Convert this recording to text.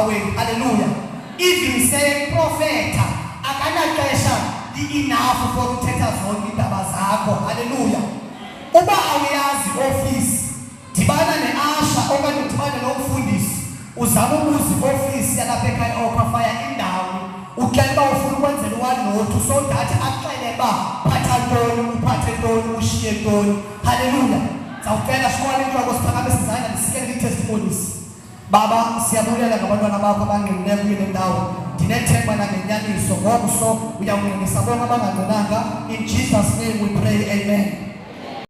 ecaweni. Hallelujah. Even say prophet akanaxesha enough for ukuthetha zonke indaba zakho. Hallelujah. Uba awuyazi office dibana neasha okanye udibane nomfundisi uzama ukuzi office yalapha ekhaya ofafaya indawo ukela ufuna ukwenzela uwanothu so that axele ba phatha ntoni uphathe ntoni ushiye ntoni. Hallelujah. Sawucela siqale inhloko siphakame sizayina ndisikele testimonies. Baba siyabulela ngabantwana bakho abangenileyo kule ndawo. Ndinethemba nangenyaniso ngomso uyamlungisa bonke abangangconanga. In Jesus name we pray, amen.